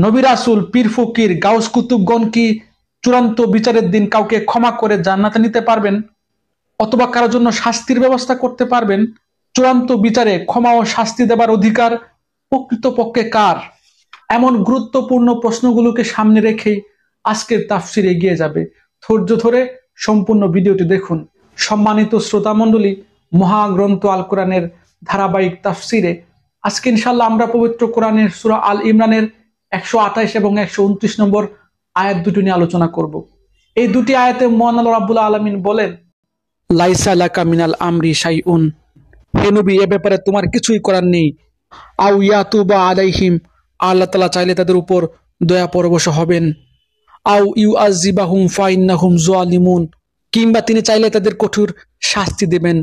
নবী রাসূল, পীর ফকির, গাউস কুতুবগণ কি চূড়ান্ত বিচারের দিন কাউকে ক্ষমা করে জান্নাতে নিতে পারবেন, অথবা কারোর জন্য শাস্তির ব্যবস্থা করতে পারবেন? চূড়ান্ত বিচারে ক্ষমা ও শাস্তি দেবার অধিকার প্রকৃতপক্ষে কার? এমন গুরুত্বপূর্ণ প্রশ্নগুলোকে সামনে রেখেই আজকের তাফসির এগিয়ে যাবে। ধৈর্য ধরে সম্পূর্ণ ভিডিওটি দেখুন। সম্মানিত শ্রোতা মণ্ডলী, মহাগ্রন্থ আল কোরআনের ধারাবাহিক তাফসিরে আজকে ইনশাল্লাহ আমরা পবিত্র কোরআনের সূরা আল ইমরানের 128 এবং 129 নম্বর আয়াত দুটি নিয়ে আলোচনা করব। এই দুটি আয়াতে মহান আল্লাহ রাব্বুল আলামিন বলেন, লাইসা লাকা মিনাল আমরি শাইউন, হে নবী, এ ব্যাপারে তোমার কিছুই করার নেই। আউ ইয়াতুবা আলাইহিম, আল্লাহ তাআলা চাইলে তাদের উপর দয়া পরবশ হবেন। আউ ইউআযিবাহুম ফাইন্নাহুম যালিমুন, কিংবা তিনি চাইলে তাদের কঠোর শাস্তি দেবেন,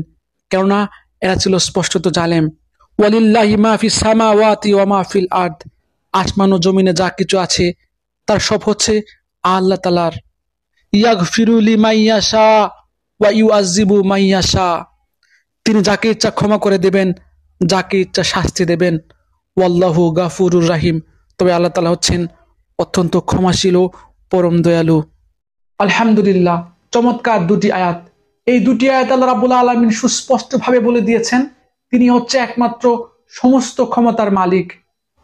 কেননা এরা ছিল স্পষ্টত জালেম। ওয়ালিল্লাহি মা ফিস সামাওয়াতি ওয়া মা ফিল আরদ, আসমান ও জমিনে যা কিছু আছে তার সব হচ্ছে আল্লাহ তাআলার। ইয়াগফিরু লিমান ইয়াশা ওয়া ইউআযিবু মান ইয়াশা, তিনি যাকে ইচ্ছা ক্ষমা করে দেবেন, যাকে ইচ্ছা শাস্তি দেবেন। ওয়াল্লাহু গাফুরুর রাহিম, তবে আল্লাহ তাআলা হচ্ছেন অত্যন্ত ক্ষমাশীল ও পরম দয়ালু। আলহামদুলিল্লাহ, চমৎকার দুটি আয়াত। এই দুটি আয়াত আল্লাহ রাব্বুল আলামিন সুস্পষ্টভাবে বলে দিয়েছেন তিনি হচ্ছে একমাত্র সমস্ত ক্ষমতার মালিক।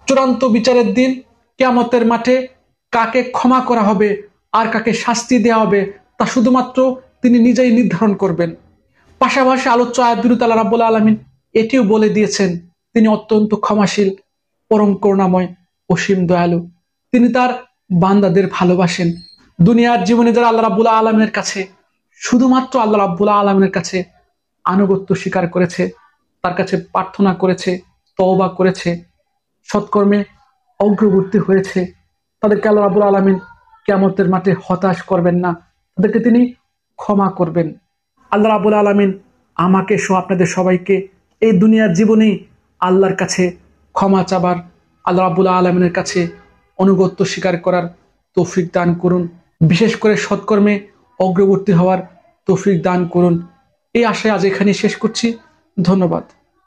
চূড়ান্ত বিচারের দিন কিয়ামতের মাঠে কাকে ক্ষমা করা হবে আর কাকে শাস্তি দেওয়া হবে তা শুধুমাত্র তিনি নিজেই নির্ধারণ করবেন। পাশাপাশি আলোচ্য আয়াতগুলোতে আল্লাহ রাব্বুল আলামিন এটিও বলে দিয়েছেন তিনি অত্যন্ত ক্ষমাশীল, পরম করুণাময়, অসীম দয়ালু। তিনি তার বান্দাদের ভালোবাসেন। দুনিয়ার জীবনে যারা আল্লাহ রাব্বুল আলামিনের কাছে, শুধুমাত্র আল্লাহ রাব্বুল আলামিনের কাছে আনুগত্য স্বীকার করেছে, তার কাছে প্রার্থনা করেছে, তওবা করেছে, সৎকর্মে অগ্রবর্তী হয়েছে, তাদেরকে আল্লাহ রাব্বুল আলামিন কিয়ামতের মাঠে হতাশ করবেন না, তাদেরকে তিনি ক্ষমা করবেন। আল্লাহ রাব্বুল আলামিন আমাকে সহ আপনাদের সবাইকে এই দুনিয়ার জীবনেই আল্লাহর কাছে ক্ষমা চাবার, আল্লাহ রাব্বুল আলামিনের কাছে অনুগত্য স্বীকার করার তৌফিক দান করুন। বিশেষ করে সৎকর্মে অগ্রবর্তী হওয়ার তৌফিক দান করুন। এই আশায় আজ এখানেই শেষ করছি। ধন্যবাদ।